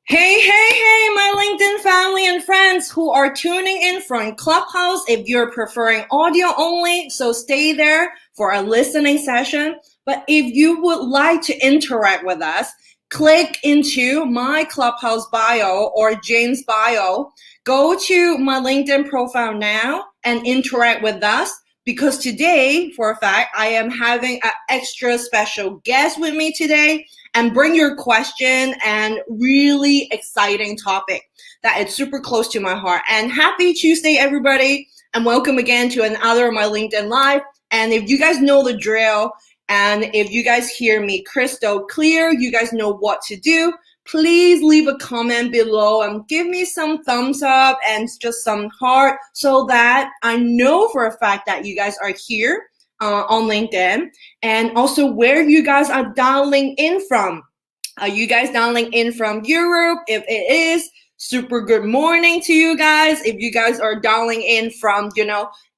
Hey, my LinkedIn family and friends who are tuning in from Clubhouse. If you're preferring audio only, so stay there for a listening session. But if you would like to interact with us, click into my Clubhouse bio or James' bio. Go to my LinkedIn profile now and interact with us. Because today, for a fact, I am having an extra special guest with me today. And bring your question and really exciting topic that is super close to my heart. And happy Tuesday, everybody. And welcome again to another of my LinkedIn Live. And if you guys know the drill, and if you guys hear me crystal clear, you guys know what to do. Please leave a comment below and give me some thumbs up and just some heart so that I know for a fact that you guys are here on LinkedIn, and also where you guys are dialing in from. Are you guys dialing in from Europe? If it is, super good morning to you guys. If you guys are dialing in from,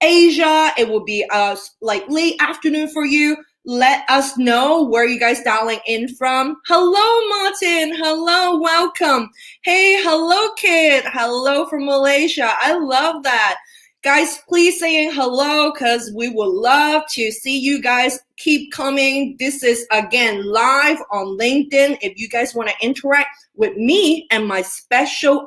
Asia, it will be like late afternoon for you. Let us know where you guys dialing in from. Hello, Martin. Hello, welcome. Hey, hello, Kid. Hello from Malaysia. I love that. Guys, please saying hello because we would love to see you guys keep coming. This is, again, live on LinkedIn. If you guys want to interact with me and my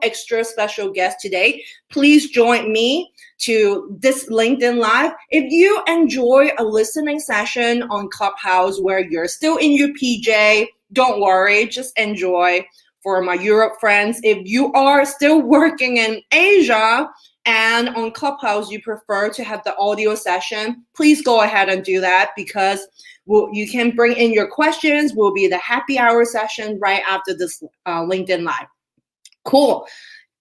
extra special guest today, please join me to this LinkedIn Live. If you enjoy a listening session on Clubhouse where you're still in your PJ, don't worry, just enjoy. For my Europe friends, if you are still working in Asia, and on Clubhouse, you prefer to have the audio session, please go ahead and do that because you can bring in your questions. Will be the happy hour session right after this LinkedIn Live. Cool.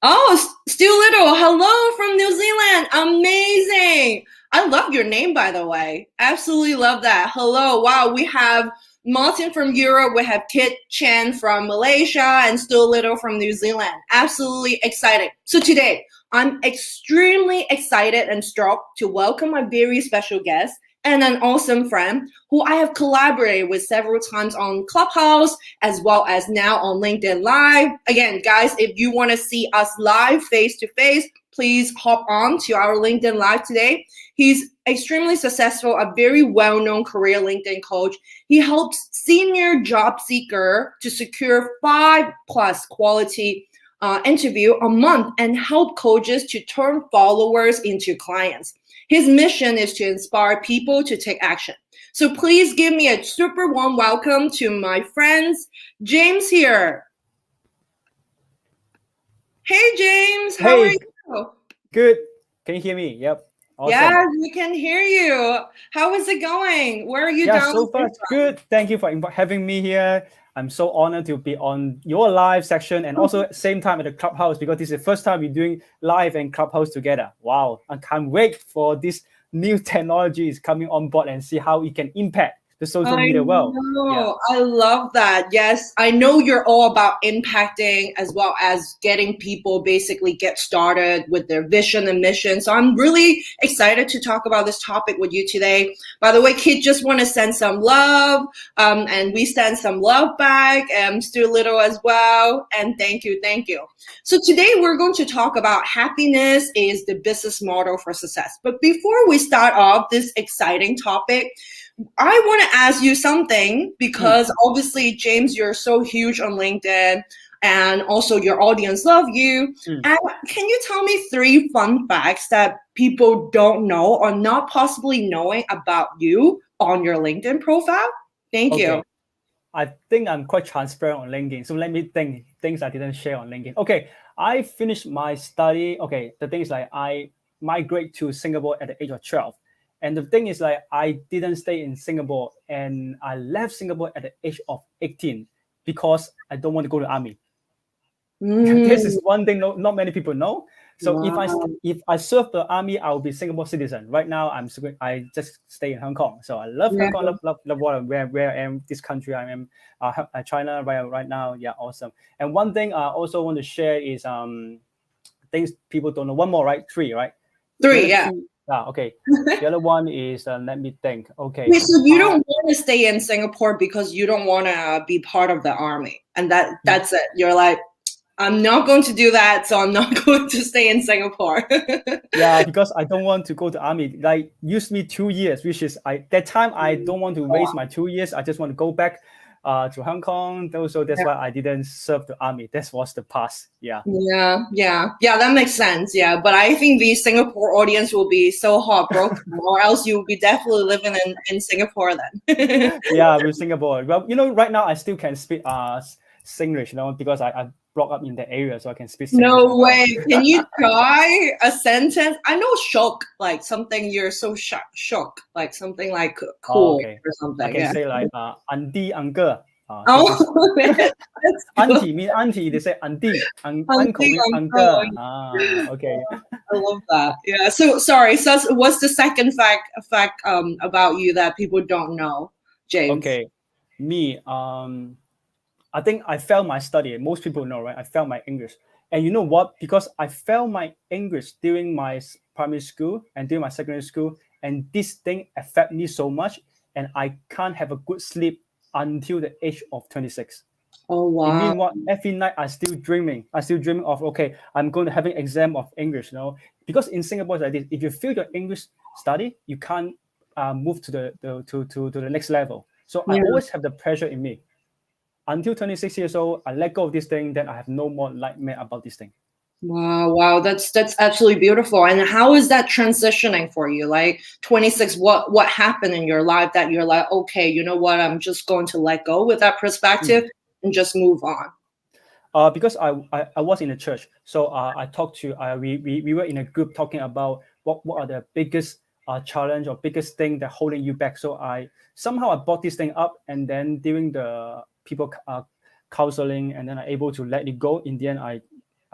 Oh, Stu Little, hello from New Zealand. Amazing. I love your name, by the way. Absolutely love that. Hello. Wow, we have Martin from Europe. We have Kit Chen from Malaysia and Stu Little from New Zealand. Absolutely excited. So today, I'm extremely excited and stoked to welcome my very special guest and an awesome friend who I have collaborated with several times on Clubhouse as well as now on LinkedIn Live. Again, guys, if you want to see us live face-to-face, please hop on to our LinkedIn Live today. He's extremely successful, a very well-known career LinkedIn coach. He helps senior job seeker to secure 5+ quality interview a month and help coaches to turn followers into clients. His mission is to inspire people to take action. So please give me a super warm welcome to my friends. James here. Hey, James. How are you? Good. Can you hear me? Yep. Awesome. Yeah, we can hear you. How is it going? Where are you down? So far, good. Thank you for having me here. I'm so honored to be on your live section and also at the same time at the Clubhouse because this is the first time we're doing live and Clubhouse together. Wow. I can't wait for this new technologies coming on board and see how it can impact the social media world. Yeah. I love that. Yes, I know you're all about impacting as well as getting people basically get started with their vision and mission. So I'm really excited to talk about this topic with you today. By the way, Kid, just want to send some love and we send some love back and Stu Little as well. And thank you. So today we're going to talk about happiness is the business model for success. But before we start off this exciting topic, I want to ask you something because obviously, James, you're so huge on LinkedIn and also your audience love you. And can you tell me 3 fun facts that people don't know or not possibly knowing about you on your LinkedIn profile? Thank you. I think I'm quite transparent on LinkedIn. So let me think things I didn't share on LinkedIn. Okay, I finished my study. Okay, the thing is like I migrate to Singapore at the age of 12. And the thing is, like, I didn't stay in Singapore, and I left Singapore at the age of 18 because I don't want to go to army. This is one thing not many people know. So if I serve the army, I will be Singapore citizen. Right now, I just stay in Hong Kong. So I love Hong Kong, love where I am, this country I am, China right now. Yeah, awesome. And one thing I also want to share is things people don't know. One more, right? Three, right? Three, yeah. Okay. The other one is let me think. Okay. Wait, so you don't want to stay in Singapore because you don't want to be part of the army, and that's it. You're like, I'm not going to do that, so I'm not going to stay in Singapore. Yeah, because I don't want to go to army. Like, use me 2 years, which is that time I don't want to waste my 2 years. I just want to go back to Hong Kong. So that's why I didn't serve the army. That was the past. Yeah. Yeah. That makes sense. Yeah, but I think the Singapore audience will be so heartbroken, or else you'll be definitely living in Singapore then. Yeah, with Singapore. Well, right now I still can speak Singlish, because I brought up in the area, so I can speak Singlish. No way. Can you try a sentence? I know shock, like something you're so shocked, like something like cool or something. I can say like auntie, uncle. Auntie mean auntie. They say auntie, uncle mean uncle. Okay. I love that. Yeah. So sorry. So what's the second fact about you that people don't know, James? Okay. Me. I think I failed my study. Most people know, right? I failed my English. And you know what? Because I failed my English during my primary school and during my secondary school, and this thing affected me so much, and I can't have a good sleep until the age of 26. Oh, wow. It means what? Every night I still dreaming of, okay, I'm going to have an exam of English, because in Singapore it's like this. If you fail your English study, you can't move to the next level. So I always have the pressure in me. Until 26 years old, I let go of this thing, then I have no more nightmare about this thing. Wow, that's absolutely beautiful. And how is that transitioning for you? Like 26, what happened in your life that you're like, okay, you know what, I'm just going to let go with that perspective and just move on? Because I was in a church, so I talked to we were in a group talking about what are the biggest challenge or biggest thing that holding you back. So I brought this thing up, and then during the people counseling, and then I'm able to let it go. In the end, I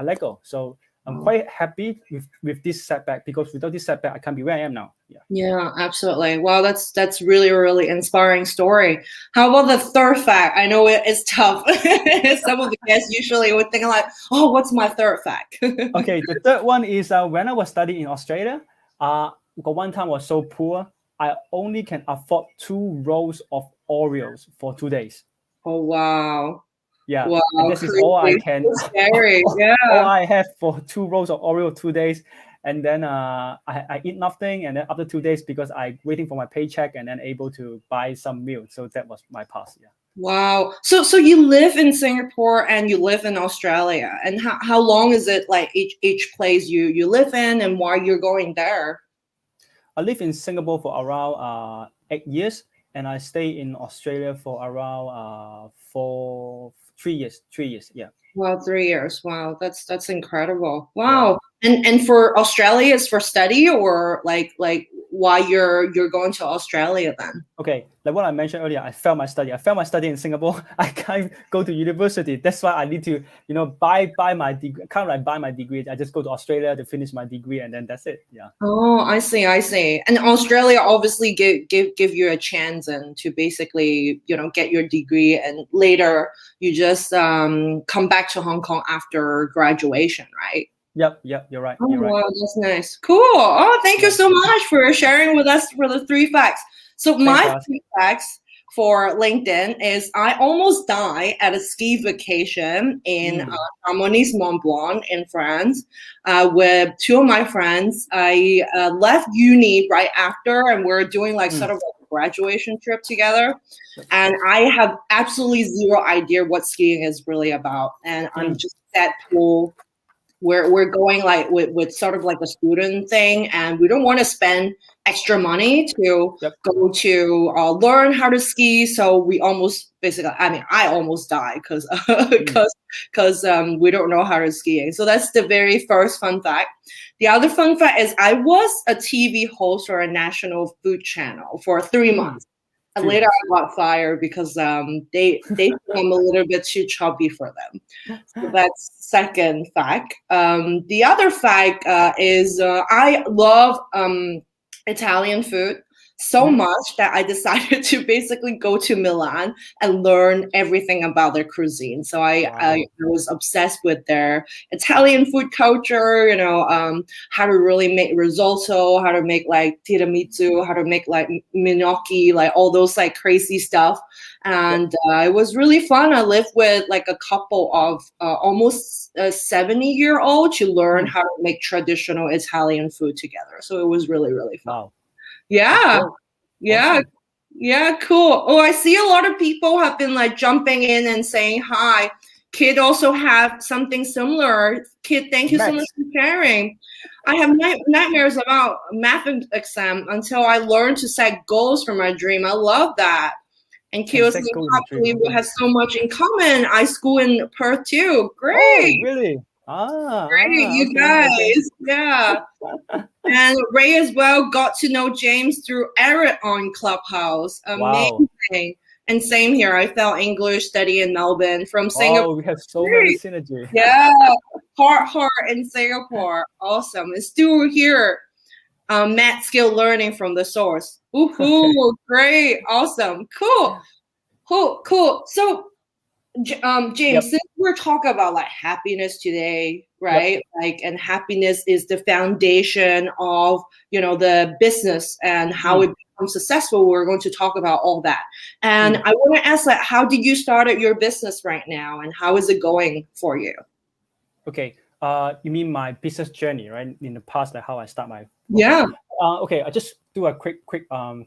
let go. So I'm quite happy with this setback, because without this setback, I can't be where I am now. Yeah, absolutely. Wow, that's really, really inspiring story. How about the third fact? I know it is tough. Some of the guests usually would think like, oh, what's my third fact? Okay, the third one is when I was studying in Australia, one time I was so poor, I only can afford 2 rolls of Oreos for 2 days. Oh, wow. Yeah, wow, and this is all I can. So scary. All I have for 2 rolls of Oreo 2 days, and then I eat nothing, and then after 2 days, because I waiting for my paycheck, and then able to buy some milk. So that was my past. Yeah. Wow. So you live in Singapore and you live in Australia, and how long is it like each place you live in, and why you're going there? I live in Singapore for around 8 years, and I stay in Australia for around 3 years. 3 years, yeah. Wow, 3 years. Wow, that's incredible. Wow. Yeah. And for Australia, it's for study, or like why you're going to Australia then? Okay, like what I mentioned earlier, I failed my study. In Singapore. I can't go to university. That's why I need to, buy my degree. I can't buy my degree. I just go to Australia to finish my degree, and then that's it. Yeah. Oh, I see. And Australia obviously give you a chance and to basically, get your degree, and later you just come back to Hong Kong after graduation, right? Yep, you're right. Oh, you're right. Wow, that's nice. Cool. Oh, thank you so much for sharing with us for the 3 facts. So my 3 facts for LinkedIn is I almost died at a ski vacation in Chamonix Mont Blanc in France with 2 of my friends. I left uni right after, and we're doing like sort of a graduation trip together. And I have absolutely zero idea what skiing is really about. And I'm just that pool. We're going like with sort of like a student thing, and we don't want to spend extra money to Yep. go to learn how to ski. So we almost basically, I mean, I almost died because we don't know how to skiing. So that's the very first fun fact. The other fun fact is I was a TV host for a national food channel for 3 months. And later I got fired because they think I'm a little bit too chubby for them. So that's second fact. The other fact is I love Italian food so much that I decided to basically go to Milan and learn everything about their cuisine. So I was obsessed with their Italian food culture, how to really make risotto, how to make like tiramisu, how to make like gnocchi, like all those like crazy stuff. And it was really fun. I lived with like a couple of almost 70-year-old to learn how to make traditional Italian food together. So it was really, really fun. Wow. Yeah. Yeah. Awesome. Yeah, cool. Oh, I see a lot of people have been like jumping in and saying hi. Kid also have something similar. Kid, thank you so much for sharing. I have nightmares about math exam until I learned to set goals for my dream. I love that. And Kid was we have so much in common. I school in Perth too. Great. Oh, really? Great, you guys. Okay. Yeah. And Ray as well got to know James through Eric on Clubhouse. Amazing. Wow. And same here. I felt English study in Melbourne from Singapore. Oh, we have so many synergy. Yeah. Heart in Singapore. Awesome. And still here. Math skill learning from the source. Ooh, great. Awesome. Cool. So James, since we're talking about like happiness today, right? Like, and happiness is the foundation of, the business and how it becomes successful. We're going to talk about all that. And I want to ask, like, how did you start your business right now and how is it going for you? Okay. You mean my business journey, right? In the past, like how I start my okay, I just do a quick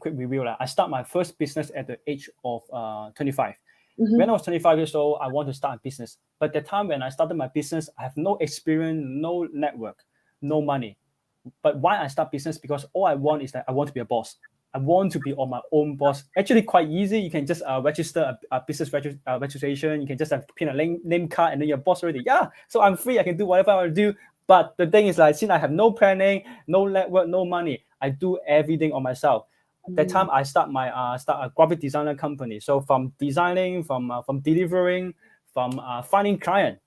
review. I start my first business at the age of 25. When I was 25 years old, I want to start a business. But the time when I started my business, I have no experience, no network, no money. But why I start business? Because all I want is that I want to be a boss. I want to be on my own boss. Actually, quite easy. You can just register a business registration. You can just pin a name card and then you're boss already. Yeah, so I'm free. I can do whatever I want to do. But the thing is, like, since I have no planning, no network, no money, I do everything on myself. That time I start a graphic designer company. So from designing, from delivering, from finding client,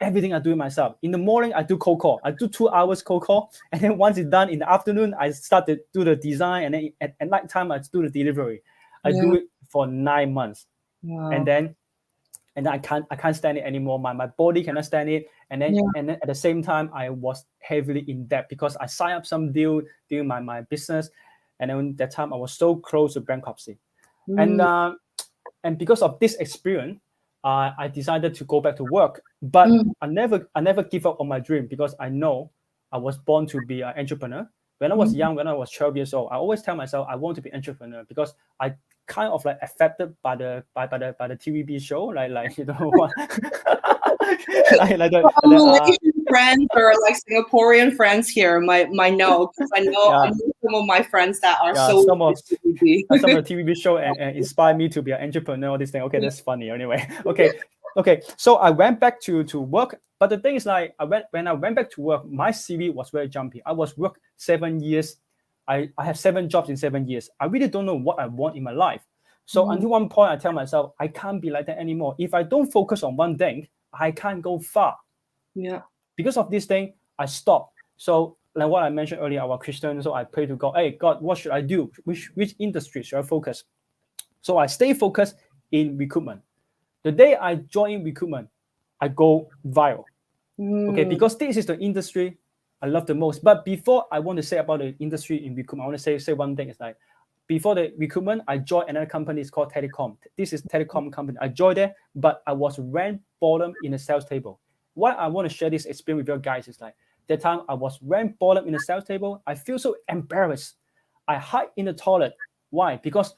everything I do myself. In the morning I do cold call. I do 2 hours cold call, and then once it's done in the afternoon, I start to do the design, and then at night time I do the delivery. I do it for 9 months, and then I can't stand it anymore. My body cannot stand it, and then at the same time I was heavily in debt because I signed up some deal during my business. And then that time I was so close to bankruptcy. And because of this experience, I decided to go back to work. But I never give up on my dream because I know I was born to be an entrepreneur. When I was young, when I was 12 years old, I always tell myself I want to be an entrepreneur because I kind of like affected by the TVB show, like what Malaysian friends or like Singaporean friends here might know because I know some of my friends that are some of the TVB show and inspired me to be an entrepreneur. All this thing. Okay, that's funny. Anyway, okay. So I went back to work, but the thing is, like, when I went back to work, my CV was very jumpy. I was worked 7 years. I have 7 jobs in 7 years. I really don't know what I want in my life. So until one point, I tell myself I can't be like that anymore. If I don't focus on one thing, I can't go far. Yeah. Because of this thing, I stopped. So like what I mentioned earlier, our Christian, so I pray to God, hey, God, what should I do? Which industry should I focus? So I stay focused in recruitment. The day I join recruitment, I go viral. Okay, because this is the industry I love the most. But before I want to say about the industry in recruitment, I want to say one thing is like, before the recruitment, I joined another company. It's called Telecom. This is telecom company. I joined there, but I was ranked bottom in the sales table. Why I want to share this experience with you guys is like, that time I was ranked bottom in the sales table. I feel so embarrassed. I hide in the toilet. Why? Because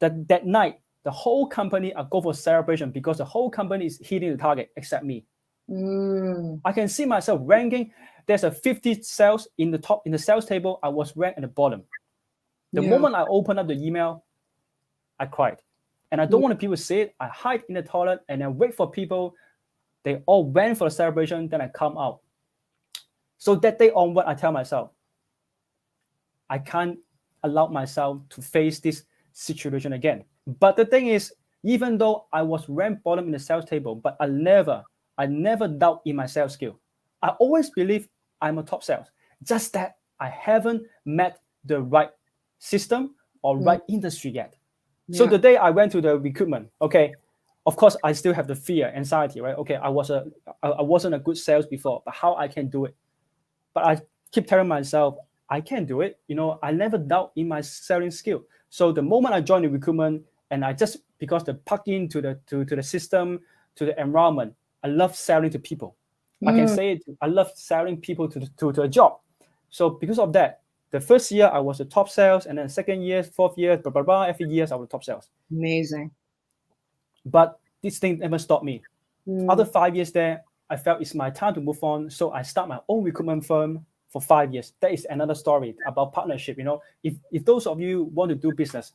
that night, the whole company go for celebration because the whole company is hitting the target except me. I can see myself ranking. There's a 50 sales in the top in the sales table. I was ranked at the bottom. The moment I open up the email, I cried. And I don't want people to see it. I hide in the toilet and then wait for people. They all went for the celebration, then I come out. So that day onward, I tell myself, I can't allow myself to face this situation again. But the thing is, even though I was ranked bottom in the sales table, but I never doubt in my sales skill. I always believe I'm a top sales. Just that I haven't met the right system or right industry yet. So the day I went to the recruitment, okay, of course I still have the fear, anxiety, right? Okay, I wasn't a good sales before, but how I can do it? But I keep telling myself, I can do it. I never doubt in my selling skill. So the moment I joined the recruitment, and I just, because the plug into the system, to the environment, I love selling to people. I can say it, I love selling people to a job. So because of that, the first year I was the top sales, and then second year, fourth year, blah, blah, blah, every year I was top sales. Amazing. But this thing never stopped me. After 5 years there, I felt it's my time to move on. So I start my own recruitment firm for 5 years. That is another story about partnership. If those of you want to do business,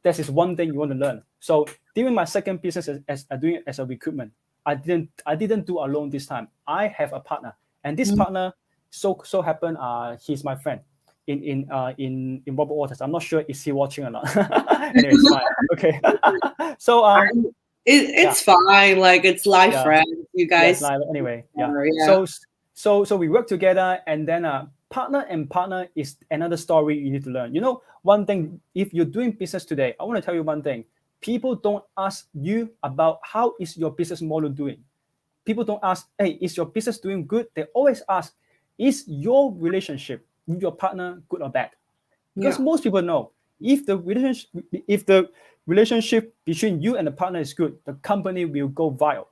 that is one thing you want to learn. So during my second business as doing it as a recruitment, I didn't do alone this time. I have a partner, and this partner so happened he's my friend in Robert Waters. I'm not sure is he watching or not. Anyway, it's fine. Okay. So it's fine. Like, it's live friends. You guys. Live anyway. Yeah. So we work together, and then partner and partner is another story you need to learn. One thing, if you're doing business today, I want to tell you one thing. People don't ask you about how is your business model doing. People don't ask, hey, is your business doing good? They always ask, is your relationship with your partner good or bad? Because most people know if the relationship between you and the partner is good, the company will go viral.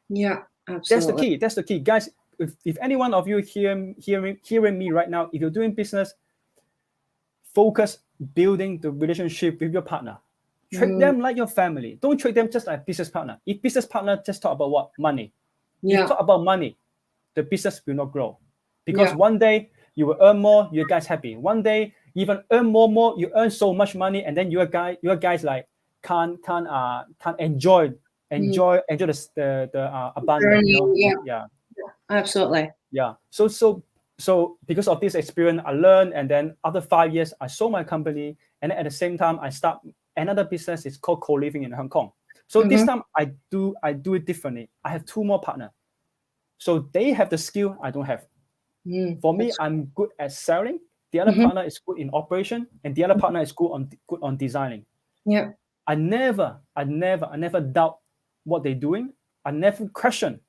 Yeah, absolutely. That's the key. Guys, if any one of you hearing me right now, if you're doing business, focus building the relationship with your partner. Treat them like your family. Don't treat them just like a business partner. If business partner just talk about what? Money. If you talk about money, the business will not grow. Because one day you will earn more, you guys happy. One day even earn more, you earn so much money, and then your guys like can't enjoy the abundance. Absolutely. So because of this experience, I learned, and then after 5 years, I sold my company, and at the same time, I start another business. It's called co-living in Hong Kong. So this time, I do it differently. I have 2 more partners. So they have the skill I don't have. For me, I'm good at selling. The other partner is good in operation, and the other partner is good on designing. Yeah. I never doubt what they're doing. I never question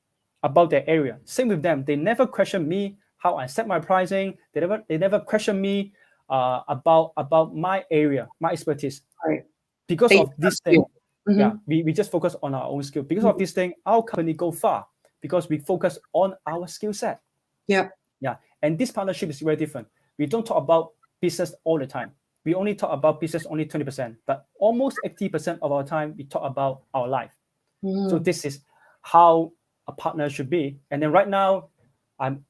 about their area. Same with them. They never question me how I set my pricing. They never question me about my area, my expertise. Right. Because of this thing, we just focus on our own skill. Because of this thing, our company go far because we focus on our skill set. Yeah. And this partnership is very different. We don't talk about business all the time. We only talk about business only 20%, but almost 80% of our time we talk about our life. So this is how a partner should be. And then right now,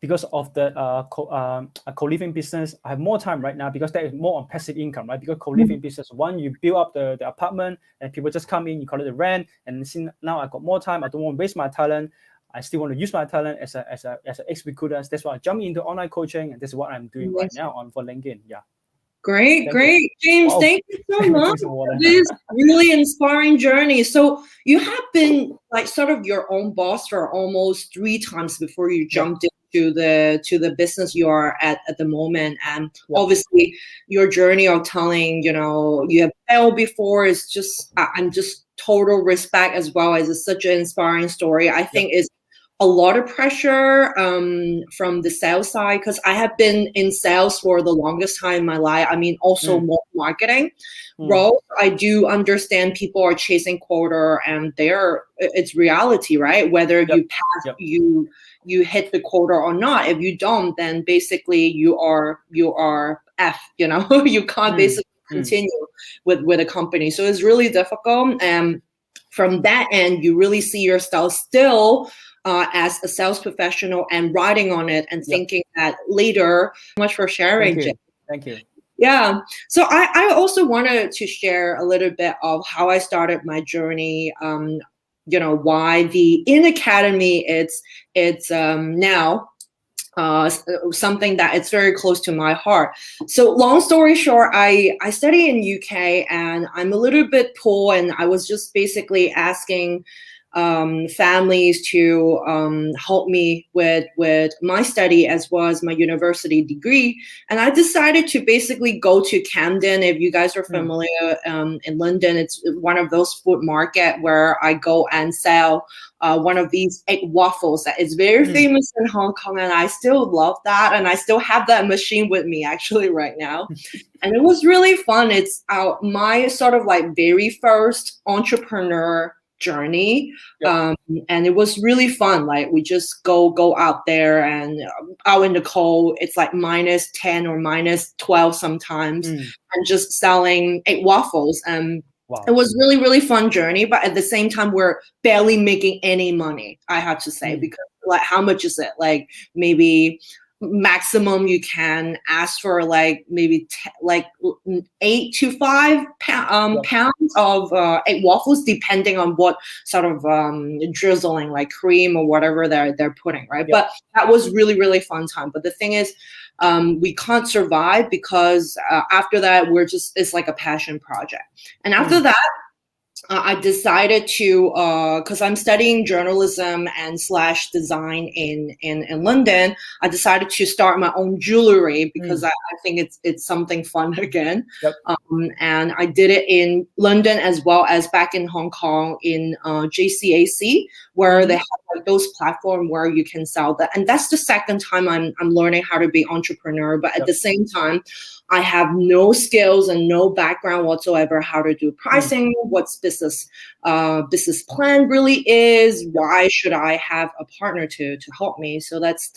because of the co-living business, I have more time right now because that is more on passive income, right? Because co-living business, one, you build up the apartment and people just come in, you call it the rent. And since now I got more time, I don't want to waste my talent. I still want to use my talent as an ex-recruiter. That's why I jump into online coaching, and this is what I'm doing right now for LinkedIn. Yeah. Great. James, thank you so much for this really inspiring journey. So you have been like sort of your own boss for almost 3 times before you jumped into the business you are at the moment. And obviously your journey of telling, you have failed before is just, I'm just total respect, as well as it's such an inspiring story. I think is a lot of pressure from the sales side, because I have been in sales for the longest time in my life. I mean, also more marketing role. I do understand people are chasing quota, and it's reality, right? Whether you pass, you hit the quota or not. If you don't, then basically you are F. You can't basically continue with a company. So it's really difficult. And from that end, you really see yourself still as a sales professional and riding on it and thinking that later. Much for sharing, Jim. Thank you. Yeah. So I also wanted to share a little bit of how I started my journey. Why the in academy it's now something that it's very close to my heart. So long story short, I study in UK and I'm a little bit poor, and I was just basically asking families to help me with my study as well as my university degree. And I decided to basically go to Camden. If you guys are familiar, in London, it's one of those food market where I go and sell one of these egg waffles that is very famous in Hong Kong, and I still love that, and I still have that machine with me actually right now. And it was really fun. It's my sort of like very first entrepreneur journey. And it was really fun. Like we just go out there and out in the cold, it's like -10 or -12 sometimes, and just selling egg waffles. And it was really, really fun journey, but at the same time, we're barely making any money, I have to say, because like, how much is it? Like maybe maximum you can ask for like maybe 8 to 5 pounds of egg waffles, depending on what sort of drizzling, like cream or whatever they're putting, right? But that was really, really fun time. But the thing is, we can't survive because after that it's like a passion project. And after that, I decided to, because I'm studying journalism and / design in London, I decided to start my own jewelry because I think it's something fun again. And I did it in London as well as back in Hong Kong in JCAC, where they have like those platforms where you can sell that. And that's the second time I'm learning how to be entrepreneur. But at the same time, I have no skills and no background whatsoever how to do pricing, what's business plan really is, why should I have a partner to help me. So that's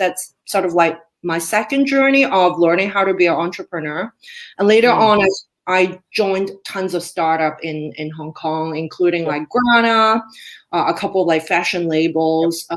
sort of like my second journey of learning how to be an entrepreneur. And later on, I joined tons of startup in Hong Kong, including like Grana, a couple of like fashion labels.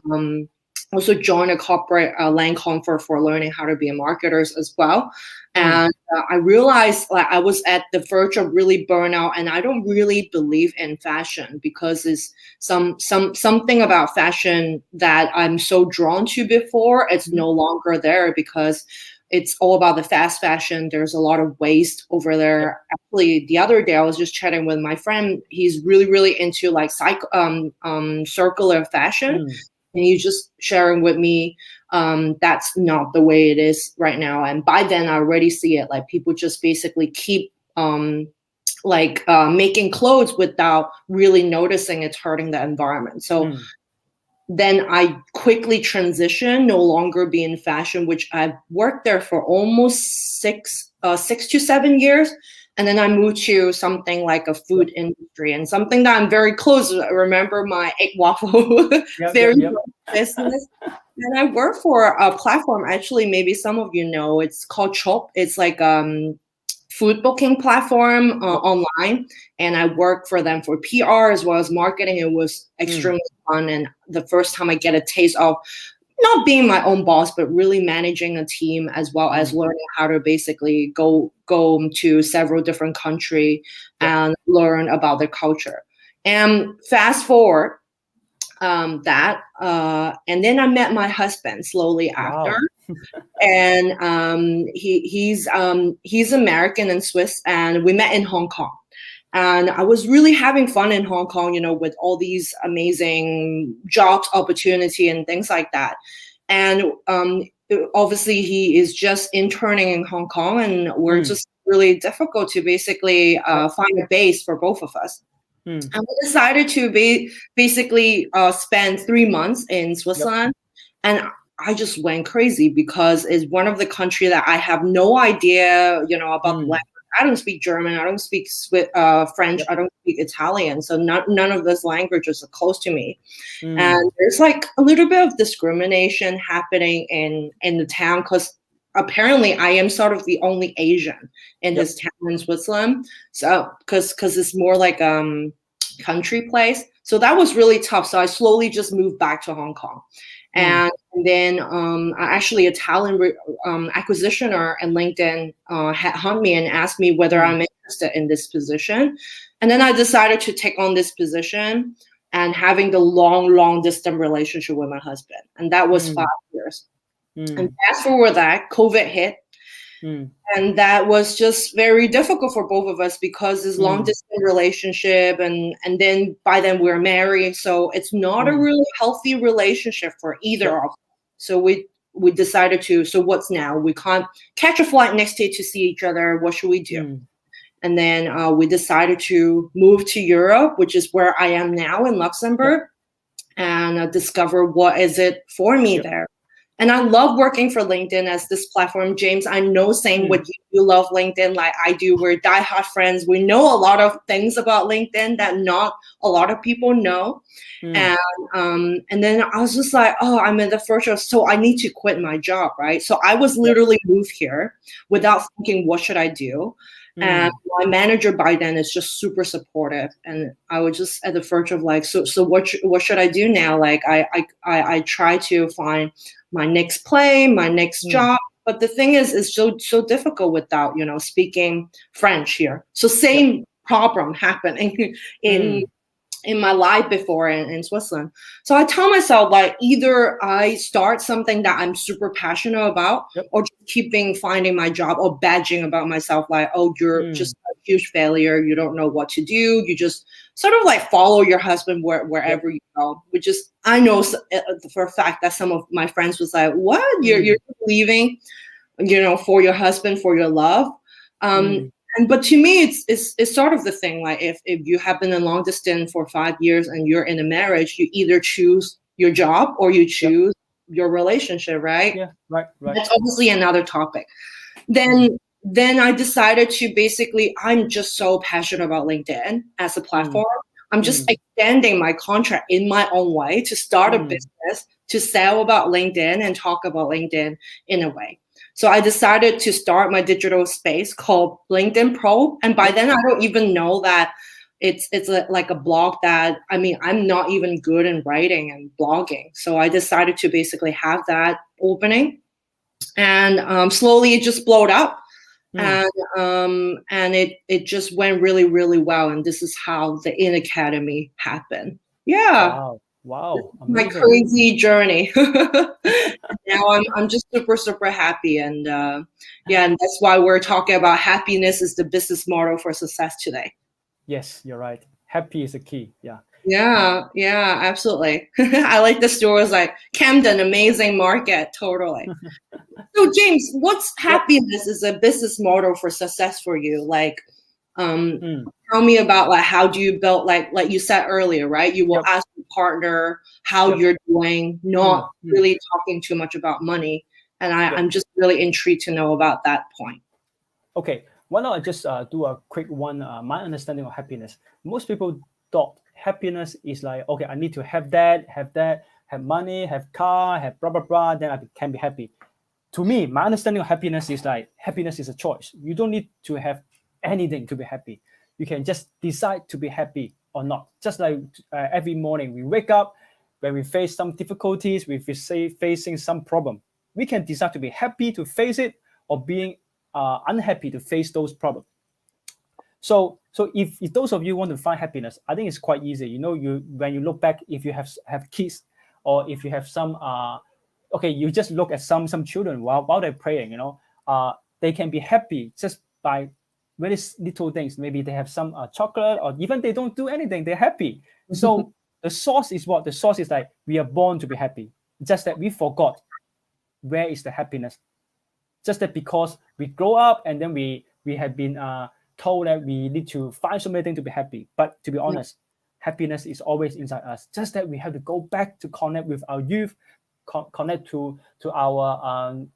Also joined a corporate Lancome for learning how to be a marketers as well. And I realized like I was at the verge of really burnout, and I don't really believe in fashion because it's something about fashion that I'm so drawn to before. It's no longer there because it's all about the fast fashion. There's a lot of waste over there. Actually, the other day I was just chatting with my friend. He's really, really into like circular fashion. And he's just sharing with me that's not the way it is right now. And by then I already see it. Like people just basically keep making clothes without really noticing it's hurting the environment. So then I quickly transitioned, no longer be in fashion, which I've worked there for almost 6 to 7 years. And then I moved to something like a food industry and something that I'm very close. I remember my egg waffle business. And I work for a platform, actually, maybe some of you know, it's called Chop. It's like food booking platform online. And I work for them for PR as well as marketing. It was extremely fun. And the first time I get a taste of not being my own boss, but really managing a team as well as learning how to basically go to several different countries and learn about their culture. And fast forward and then I met my husband slowly after. And he's American and Swiss, and we met in Hong Kong. And I was really having fun in Hong Kong, with all these amazing jobs opportunity and things like that. And obviously he is just interning in Hong Kong, and we're just really difficult to basically find a base for both of us. And we decided to basically spend 3 months in Switzerland. And I just went crazy because it's one of the countries that I have no idea, about the language. I don't speak German. I don't speak French. I don't speak Italian. So none of those languages are close to me. And there's like a little bit of discrimination happening in the town because apparently I am sort of the only Asian in this town in Switzerland. So because it's more like country place. So that was really tough. So I slowly just moved back to Hong Kong. And then actually a talent acquisitioner in LinkedIn hunt me and asked me whether I'm interested in this position. And then I decided to take on this position and having the long distance relationship with my husband. And that was 5 years. And fast forward that, COVID hit. And that was just very difficult for both of us because this long distance relationship and then by then we're married. So it's not a really healthy relationship for either of us. So we decided so what's now? We can't catch a flight next day to see each other. What should we do? And then we decided to move to Europe, which is where I am now in Luxembourg, and discover what is it for me there. And I love working for LinkedIn as this platform. James, I know saying what you love LinkedIn like I do. We're diehard friends. We know a lot of things about LinkedIn that not a lot of people know. And then I was just like, oh, I'm in the first year, so I need to quit my job, right? So I was literally moved here without thinking, what should I do? And my manager by then is just super supportive, and I was just at the verge of like, so what should I do now? Like I try to find my next play, my next job, but the thing is, it's so difficult without speaking French here. So same problem happening in my life before in Switzerland. So I tell myself like either I start something that I'm super passionate about or just finding my job or badging about myself like, oh, you're just a huge failure. You don't know what to do. You just sort of like follow your husband wherever you go, which is, I know for a fact that some of my friends was like, what? You're leaving, for your husband, for your love. But to me, it's sort of the thing, like if you have been in long distance for 5 years and you're in a marriage, you either choose your job or you choose your relationship, right? Yeah, right. That's obviously another topic. Then I decided to basically, I'm just so passionate about LinkedIn as a platform. I'm just extending my contract in my own way to start a business, to sell about LinkedIn and talk about LinkedIn in a way. So I decided to start my digital space called LinkedIn Pro. And by then I don't even know that it's like a blog that, I'm not even good in writing and blogging. So I decided to basically have that opening, and slowly it just blowed up. And it just went really, really well. And this is how the In Academy happened. Yeah. Wow. My crazy journey. Now I'm just super, super happy. And and that's why we're talking about happiness is the business model for success today. Yes, you're right. Happy is the key. Yeah, absolutely. I like the stores like Camden, amazing market, totally. So James, what's happiness is a business model for success for you? Like, tell me about like how do you build like you said earlier, right? You will ask your partner how you're doing, not really talking too much about money. And I'm just really intrigued to know about that point. Okay, why not I just do a quick one? My understanding of happiness. Most people thought happiness is like, okay, I need to have that, have money, have car, have blah, blah, blah, then I can be happy. To me, my understanding of happiness is like, happiness is a choice. You don't need to have anything to be happy. You can just decide to be happy or not. Just like every morning we wake up, when we face some difficulties, we say facing some problem, we can decide to be happy to face it or being unhappy to face those problems. So if those of you want to find happiness, I think it's quite easy. When you look back, if you have kids or if you have some, you just look at some children while they're praying, they can be happy just by very little things. Maybe they have some chocolate, or even they don't do anything, they're happy. So the source is what? The source is like we are born to be happy. Just that we forgot where is the happiness. Just that because we grow up and then we have been told that we need to find so many things to be happy. But to be honest, happiness is always inside us. Just that we have to go back to connect with our youth, connect to our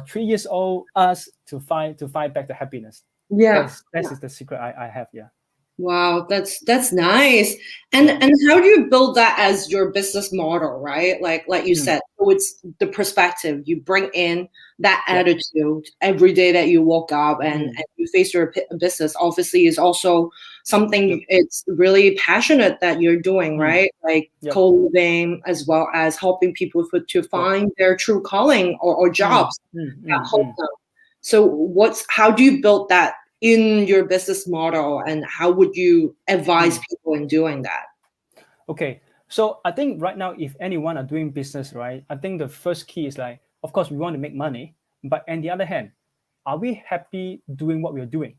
3 years old us to find back the happiness. That is the secret I have. Wow, that's nice. And how do you build that as your business model, right? Like you said, So it's the perspective. You bring in that attitude every day that you woke up and you face your business. Obviously, is also something it's really passionate that you're doing, right? Like co-living as well as helping people to find their true calling or jobs that help them. So how do you build that in your business model, and how would you advise people in doing that? Okay, so I think right now, if anyone are doing business, right, I think the first key is like, of course, we want to make money, but on the other hand, are we happy doing what we're doing?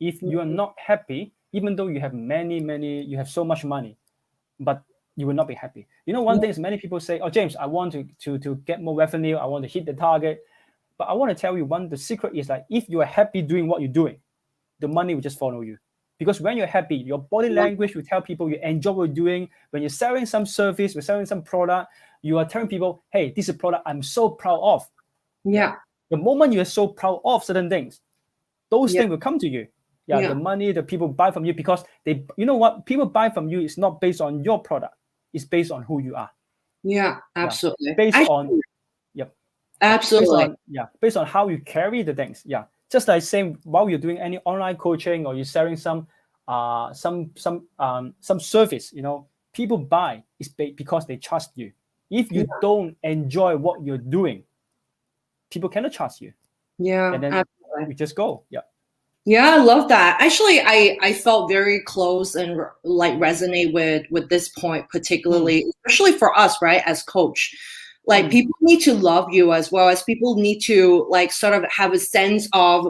If you are not happy, even though you have you have so much money, but you will not be happy. You know, one thing is many people say, oh, James, I want to get more revenue. I want to hit the target. But I want to tell you the secret is like, if you are happy doing what you're doing, the money will just follow you. Because when you're happy, your body language will tell people you enjoy what you're doing. When you're selling some service, you're selling some product, you are telling people, hey, this is a product I'm so proud of. Yeah. The moment you are so proud of certain things, those things will come to you. The money that people buy from you, because they, you know what, people buy from you is not based on your product. It's based on who you are. Yeah, absolutely. Absolutely. Based on how you carry the things. Just like saying, while you're doing any online coaching or you're selling some service, you know, people buy is because they trust you. If you don't enjoy what you're doing, people cannot trust you. And then we just go. Yeah, I love that. Actually, I felt very close and like resonate with this point, particularly, especially for us, right, as coach. Like people need to love you as well as people need to like sort of have a sense of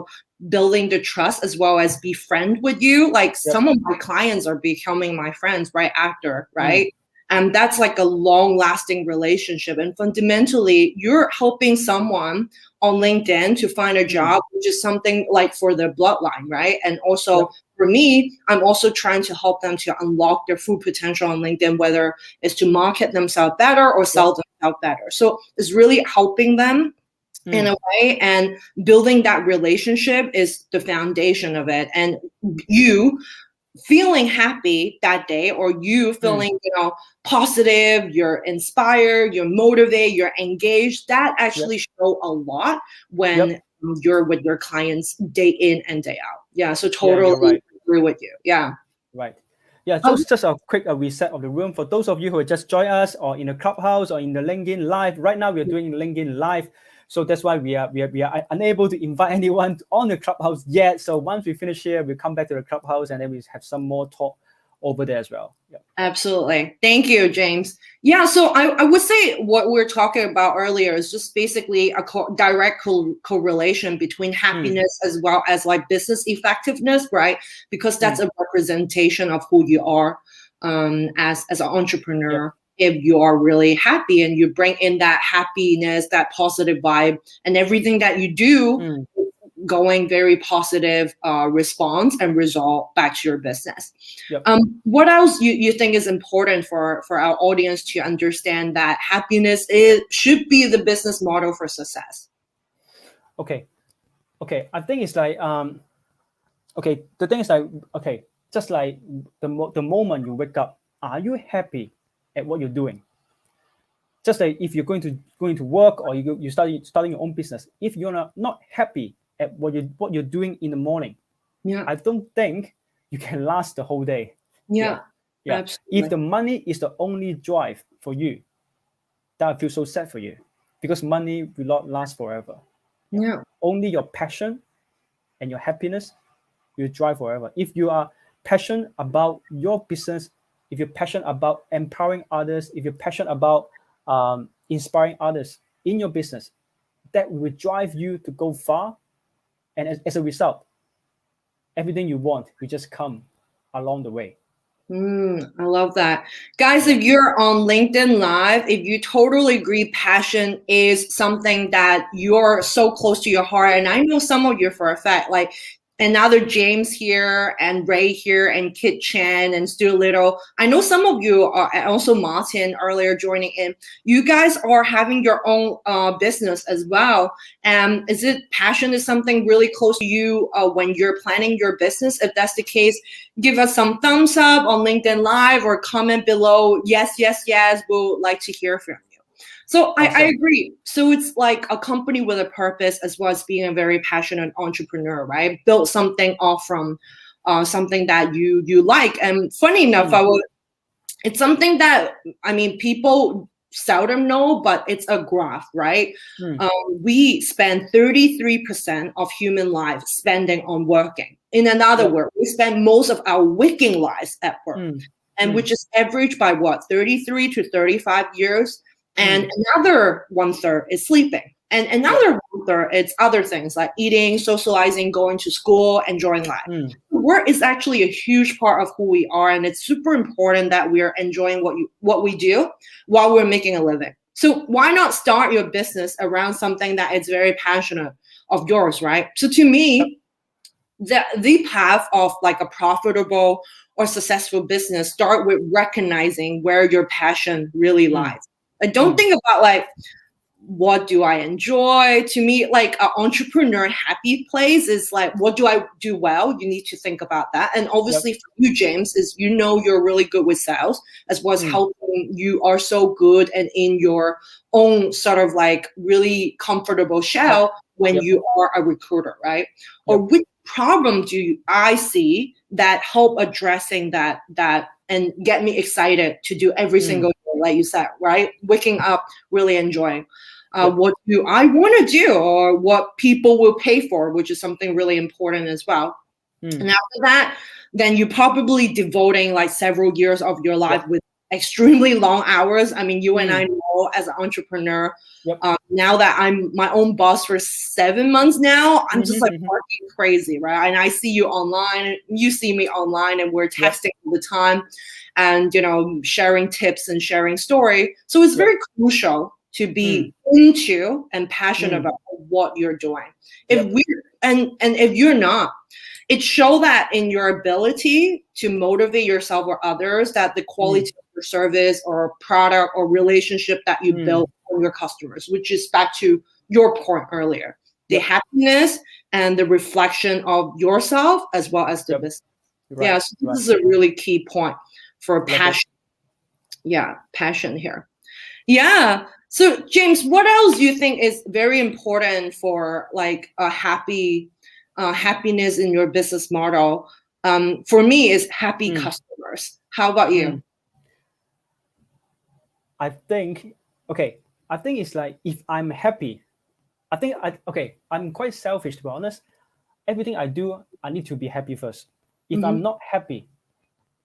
building the trust as well as be friend with you. Like some of my clients are becoming my friends right after, right? And that's like a long lasting relationship. And fundamentally, you're helping someone on LinkedIn to find a job, which is something like for their bloodline, right? And also for me, I'm also trying to help them to unlock their full potential on LinkedIn, whether it's to market themselves better or sell themselves better. So it's really helping them in a way, and building that relationship is the foundation of it. And you feeling happy that day, or you feeling positive, you're inspired, you're motivated, you're engaged, that actually show a lot when you're with your clients day in and day out. So totally agree with you. Just a quick reset of the room for those of you who have just joined us or in the Clubhouse or in the LinkedIn Live. Right now we're doing LinkedIn Live, so that's why we are unable to invite anyone on the Clubhouse yet. So once we finish here, we'll come back to the Clubhouse and then we have some more talk over there as well. Absolutely. Thank you, James. So I would say what we were talking about earlier is just basically a direct correlation between happiness as well as like business effectiveness, right? Because that's a representation of who you are as an entrepreneur. If you are really happy and you bring in that happiness, that positive vibe, and everything that you do going very positive response and result back to your business. What else you think is important for our audience to understand that happiness should be the business model for success? Okay, I think it's like the thing is like, just like the moment you wake up, are you happy at what you're doing? Just like if you're going to work or you starting your own business, if you're not happy at what you're doing in the morning, I don't think you can last the whole day. If the money is the only drive for you, that feels so sad for you, because money will not last forever. Only your passion and your happiness will drive forever. If you are passionate about your business, if you're passionate about empowering others, if you're passionate about inspiring others in your business, that will drive you to go far. And as a result, everything you want will just come along the way. I love that. Guys, if you're on LinkedIn Live, if you totally agree passion is something that you're so close to your heart, and I know some of you for a fact, like another James here and Ray here and Kit Chan and Stu Little. I know some of you are, and also Martin earlier joining in. You guys are having your own business as well. And is it passion is something really close to you when you're planning your business? If that's the case, give us some thumbs up on LinkedIn Live or comment below. Yes, yes, yes. We'll like to hear from you. So I Awesome. agree. So it's like a company with a purpose as well as being a very passionate entrepreneur, right? Build something off from something that you like. And funny enough, it's something that, I mean, people seldom know, but it's a graph, right? We spend 33% of human life spending on working. In another Yep. word, we spend most of our waking lives at work, and which is averaged by what, 33 to 35 years. And another 1/3 is sleeping. And another 1/3, it's other things like eating, socializing, going to school, enjoying life. Work is actually a huge part of who we are, and it's super important that we are enjoying what we do while we're making a living. So why not start your business around something that is very passionate of yours, right? So to me, the path of like a profitable or successful business start with recognizing where your passion really lies. I don't think about like, what do I enjoy? To me, like an entrepreneur happy place is like, what do I do well? You need to think about that. And obviously for you, James, is you're really good with sales as well as helping. You are so good and in your own sort of like really comfortable shell when you are a recruiter, right? Or which problem do I see that help addressing that and get me excited to do every single day, like you said, right? Waking up, really enjoying. What do I want to do, or what people will pay for, which is something really important as well. And after that, then you're probably devoting like several years of your life with extremely long hours. I mean, you and I know as an entrepreneur, now that I'm my own boss for 7 months now, I'm just like working crazy, right? And I see you online, you see me online, and we're texting all the time and, you know, sharing tips and sharing story. So it's very crucial to be into and passionate about what you're doing. If we and if you're not, it shows that in your ability to motivate yourself or others, that the quality of your service or product or relationship that you build with your customers, which is back to your point earlier, the happiness and the reflection of yourself as well as the business. So this is a really key point for passion. Passion here. So James, what else do you think is very important for like a happiness in your business model? For me, is happy customers. How about you? I think it's like, if I'm happy, I'm quite selfish, to be honest. Everything I do, I need to be happy first. If I'm not happy,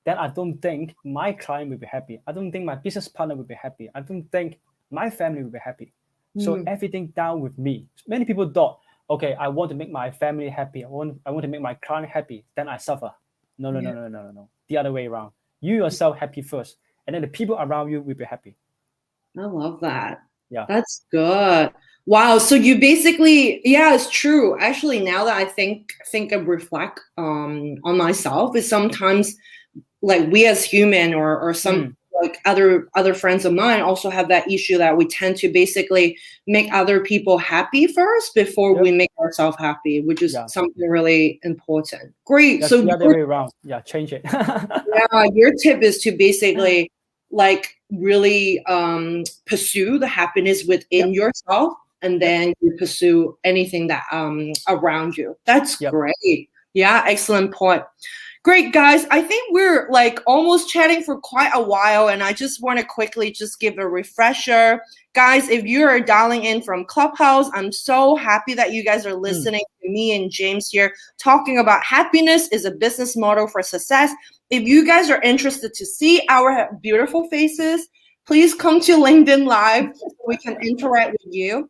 then I don't think my client will be happy. I don't think my business partner will be happy. I don't think my family will be happy. So everything down with me. Many people thought, okay, I want to make my family happy. I want to make my client happy. Then I suffer. No. The other way around. You yourself happy first, and then the people around you will be happy. I love that. Yeah. That's good. Wow. So you basically, it's true. Actually, now that I think and reflect on myself, is sometimes like we as human or some like other friends of mine also have that issue that we tend to basically make other people happy first before we make ourselves happy, which is something really important. Great. That's so the other way around. Yeah, change it. Your tip is to basically like really pursue the happiness within yourself, and then you pursue anything that around you. That's great. Excellent point. Great, guys. I think we're like almost chatting for quite a while, and I just want to quickly just give a refresher. Guys, if you are dialing in from Clubhouse, I'm so happy that you guys are listening to me and James here talking about happiness is a business model for success. If you guys are interested to see our beautiful faces, please come to LinkedIn Live so we can interact with you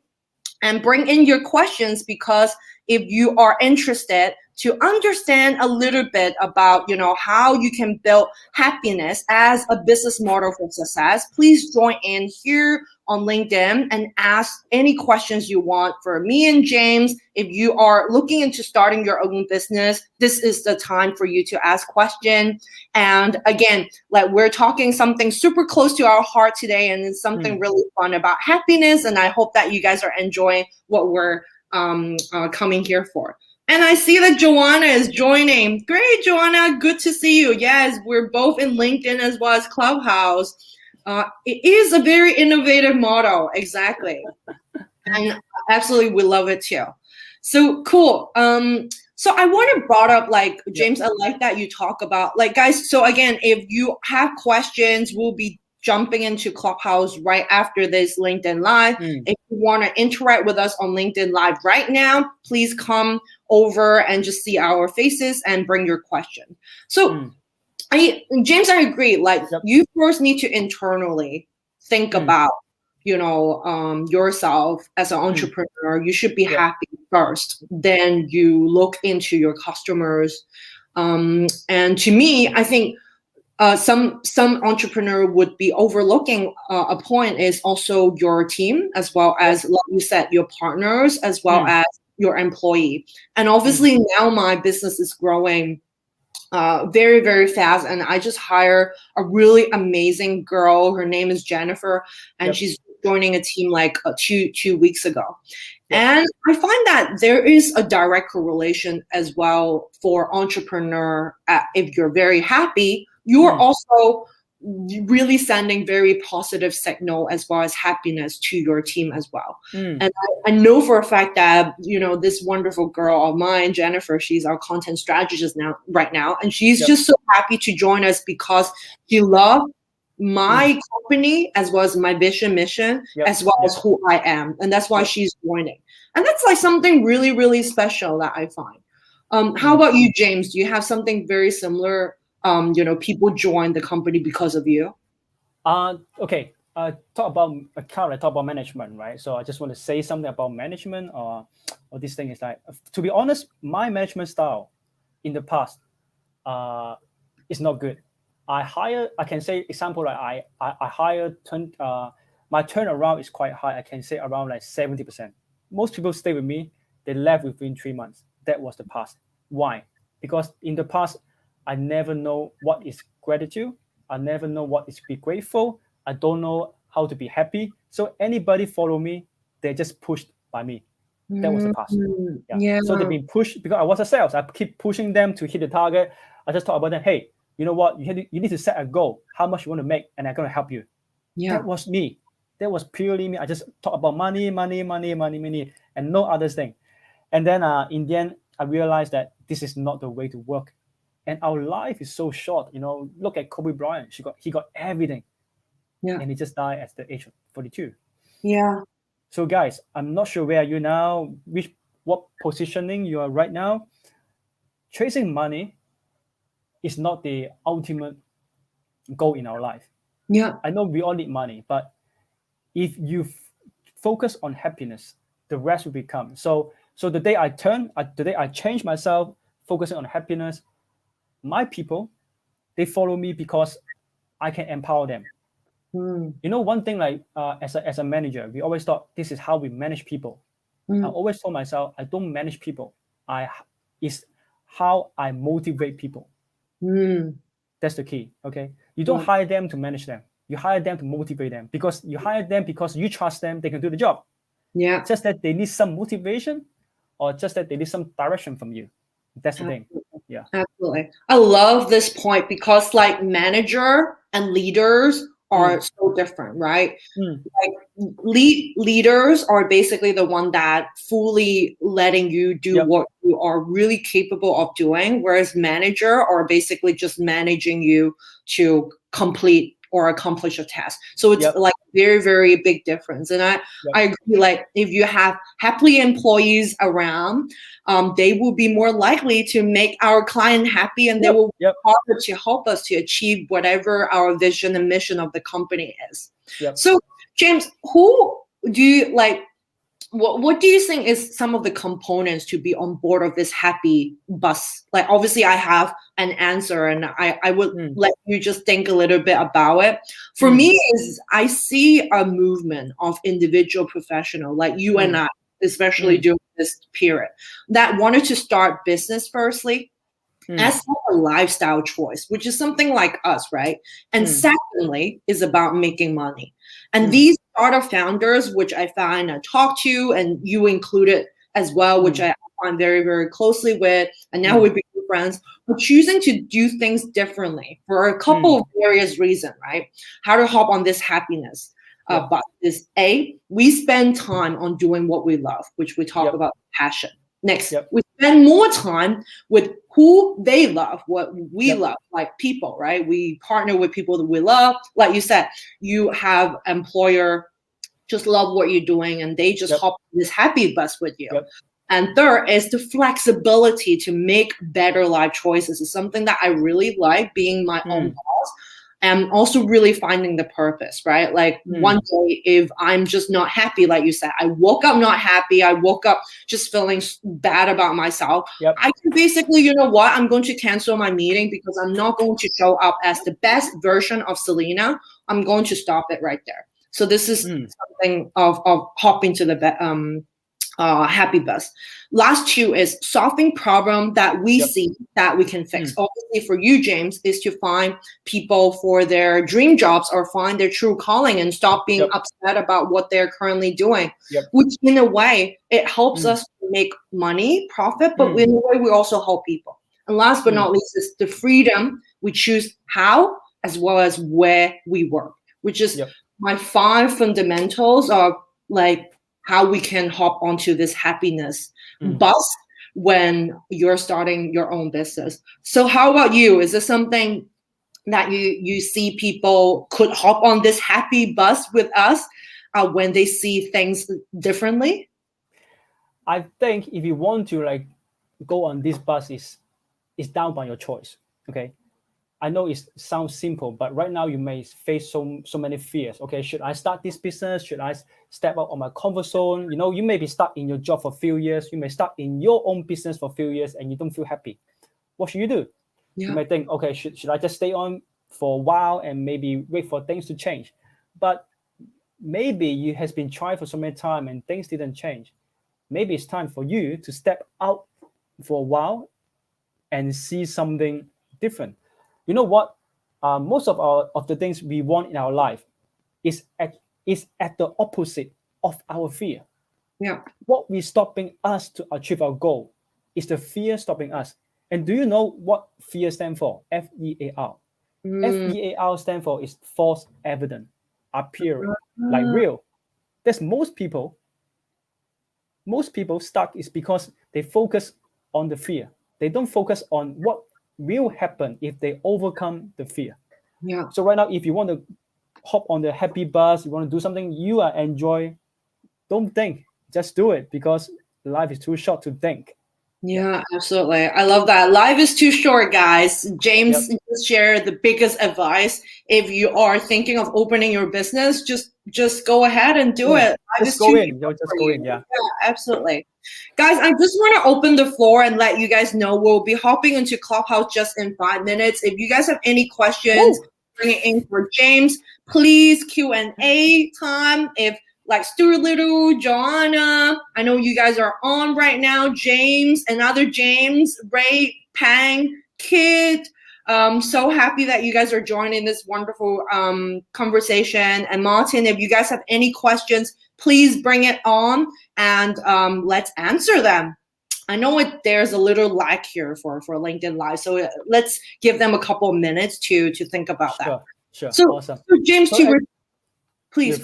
and bring in your questions, because if you are interested to understand a little bit about, you know, how you can build happiness as a business model for success, please join in here on LinkedIn and ask any questions you want for me and James. If you are looking into starting your own business, this is the time for you to ask questions. And again, like we're talking something super close to our heart today, and it's something really fun about happiness. And I hope that you guys are enjoying what we're coming here for. And I see that Joanna is joining. Great, Joanna. Good to see you. Yes, we're both in LinkedIn as well as Clubhouse. It is a very innovative model, exactly. And absolutely, we love it too. So cool. So I want to brought up, like, James, I like that you talk about, like, guys, so again, if you have questions, we'll be jumping into Clubhouse right after this LinkedIn Live. If you want to interact with us on LinkedIn Live right now, please come over and just see our faces and bring your question. So James, I agree. Like, you first need to internally think about, yourself as an entrepreneur. You should be happy first. Then you look into your customers. And to me, I think some entrepreneur would be overlooking a point is also your team, as well as, like you said, your partners, as well as your employee. And obviously now my business is growing very, very fast. And I just hired a really amazing girl. Her name is Jennifer, and she's joining a team like two weeks ago. And I find that there is a direct correlation as well for entrepreneur. If you're very happy, you're also really sending very positive signal as well as happiness to your team as well. And I know for a fact that, this wonderful girl of mine, Jennifer, she's our content strategist right now. And she's just so happy to join us because she loves my company as well as my vision, mission, as well as who I am. And that's why she's joining. And that's like something really, really special that I find. How about you, James? Do you have something very similar? People join the company because of you? Okay. Talk about management, right? So I just want to say something about management or this thing is like, to be honest, my management style in the past is not good. I can say example, like I hired, my turnaround is quite high. I can say around like 70%. Most people stay with me, they left within 3 months. That was the past. Why? Because in the past, I never know what is gratitude. I never know what is be grateful. I don't know how to be happy. So anybody follow me, they're just pushed by me. That was the past. So they've been pushed because I was a sales. I keep pushing them to hit the target. I just talk about them. Hey, you know what? You need to set a goal. How much you want to make, and I'm gonna help you. That was me. That was purely me. I just talk about money, and no other thing. And then in the end, I realized that this is not the way to work. And our life is so short. Look at Kobe Bryant. He got everything. And he just died at the age of 42. So guys, I'm not sure where you now, what positioning you are right now. Chasing money is not the ultimate goal in our life. I know we all need money, but if you focus on happiness, the rest will become. So the day I change myself, focusing on happiness, my people, they follow me because I can empower them. One thing, like as a manager, we always thought this is how we manage people. I always told myself, I don't manage people. It's how I motivate people. That's the key. Okay, you don't hire them to manage them. You hire them to motivate them, because you hire them because you trust them. They can do the job. Just that they need some motivation, or just that they need some direction from you. That's the thing. Absolutely. I love this point because, like, manager and leaders are so different, right? Like, leaders are basically the one that fully letting you do what you are really capable of doing, whereas manager are basically just managing you to complete or accomplish a task. So it's like very, very big difference. And I agree, like, if you have happy employees around, they will be more likely to make our client happy, and they will work harder to help us to achieve whatever our vision and mission of the company is. So James, who do you like? What do you think is some of the components to be on board of this happy bus? Like, obviously I have an answer, and I would let you just think a little bit about it. For me, is I see a movement of individual professional like you and I, especially during this period, that wanted to start business firstly as a lifestyle choice, which is something like us, right? And secondly is about making money. And these startup founders, which I find I talk to, and you included as well, which I find very, very closely with, and now we've been friends are choosing to do things differently for a couple of various reasons, right? How to hop on this happiness. But is A, we spend time on doing what we love, which we talk about passion. Next, we spend more time with who they love, what we love, like people, right? We partner with people that we love. Like you said, you have employer just love what you're doing and they just hop on this happy bus with you. And third is the flexibility to make better life choices. Is something that I really like, being my own boss. And also really finding the purpose, right? Like one day, if I'm just not happy, like you said, I woke up not happy, I woke up just feeling bad about myself. I can basically, you know what? I'm going to cancel my meeting because I'm not going to show up as the best version of Salina. I'm going to stop it right there. So this is something of hopping to the happy bus. Last two is solving problem that we see that we can fix. Obviously for you, James, is to find people for their dream jobs or find their true calling and stop being upset about what they're currently doing, which in a way, it helps us to make money, profit, but in a way we also help people. And last but not least is the freedom. We choose how as well as where we work, which is my 5 fundamentals of like how we can hop onto this happiness bus when you're starting your own business. So how about you? Is this something that you see people could hop on this happy bus with us when they see things differently? I think if you want to like go on this bus, is down by your choice. Okay. I know it sounds simple, but right now you may face so many fears. Okay, should I start this business? Should I step out of my comfort zone? You know, you may be stuck in your job for a few years. You may start in your own business for a few years and you don't feel happy. What should you do? You may think, okay, should I just stay on for a while and maybe wait for things to change? But maybe you has been trying for so many time and things didn't change. Maybe it's time for you to step out for a while and see something different. You know what? Most of the things we want in our life is at the opposite of our fear. What is stopping us to achieve our goal is the fear stopping us. And do you know what fear stands for? FEAR. FEAR stands for is false evident, appearing like real. That's most people stuck is because they focus on the fear. They don't focus on what will happen if they overcome the fear. So right now, if you want to hop on the happy bus, you want to do something you enjoy, don't think, just do it, because life is too short to think. Absolutely. I love that. Life is too short, guys. James just shared the biggest advice. If you are thinking of opening your business, just go ahead and do it. Just go in. Yeah, absolutely. Guys, I just want to open the floor and let you guys know we'll be hopping into Clubhouse just in 5 minutes. If you guys have any questions, bring it in for James. Please, Q&A time. If like Stuart Little, Joanna, I know you guys are on right now. James, another James, Ray, Pang, Kid. So happy that you guys are joining this wonderful conversation. And Martin, if you guys have any questions, please bring it on and let's answer them. I know there's a little lag here for LinkedIn Live, so let's give them a couple of minutes to think about that. Sure. So, Awesome. So James, please.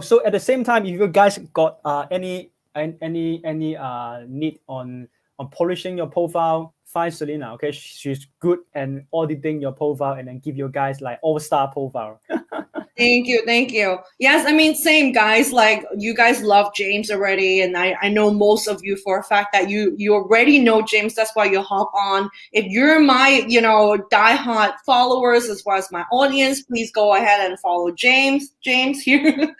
So at the same time, if you guys got any need on polishing your profile, find Salina. Okay, she's good and auditing your profile and then give you guys like all-star profile. Thank you. Yes, I mean, same guys, like you guys love James already. And I know most of you for a fact that you already know James. That's why you hop on. If you're my, diehard followers as well as my audience, please go ahead and follow James here.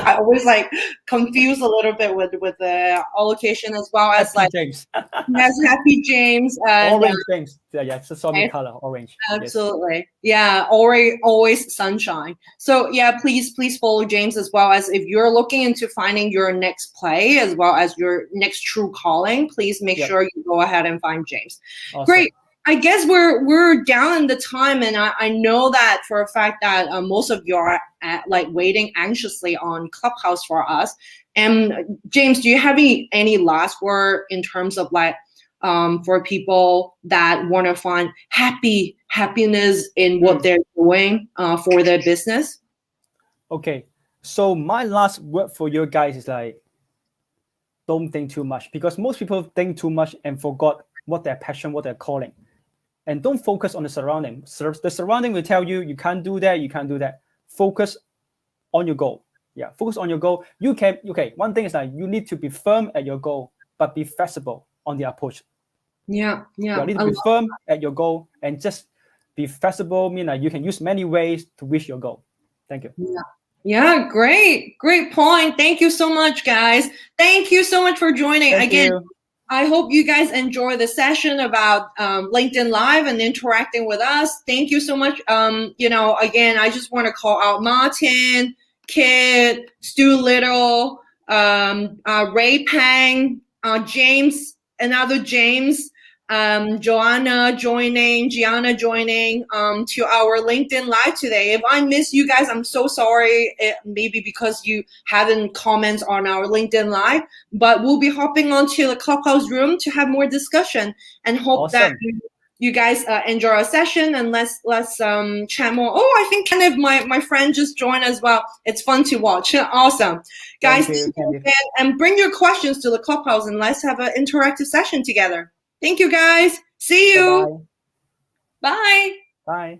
I always like confuse a little bit with the allocation as well as Happy like James. Yes, Happy James. And, orange James. Yeah, it's a solid color, orange. Absolutely. Yes. Yeah, always sunshine. So yeah, please follow James as well as if you're looking into finding your next play as well as your next true calling, please make sure you go ahead and find James. Awesome. Great. I guess we're down in the time, and I know that for a fact that most of you are waiting anxiously on Clubhouse for us. And James, do you have any last word in terms of like for people that want to find happiness in what they're doing for their business? Okay, so my last word for you guys is like, don't think too much, because most people think too much and forgot what their passion, what they're calling. And don't focus on the surrounding. The surrounding will tell you, you can't do that, you can't do that. Focus on your goal. Yeah, focus on your goal. You can, okay, one thing is that you need to be firm at your goal, but be flexible on the approach. Yeah. You need to be firm at your goal and just be flexible, mean like you can use many ways to reach your goal. Thank you. Yeah, great point. Thank you so much, guys. Thank you so much for joining. Thank Again, you. I hope you guys enjoy the session about LinkedIn Live and interacting with us. Thank you so much. Again, I just want to call out Martin, Kid, Stu Little, Ray Pang, James, another James, Joanna joining, Gianna joining to our LinkedIn Live today. If I miss you guys, I'm so sorry. Maybe because you haven't commented on our LinkedIn Live, but we'll be hopping onto the Clubhouse room to have more discussion, and hope that you guys enjoy our session, and let's chat more. Oh, I think kind of my friend just joined as well. It's fun to watch. Awesome. Guys, and bring your questions to the Clubhouse and let's have an interactive session together. Thank you, guys. See you. Bye. Bye. Bye.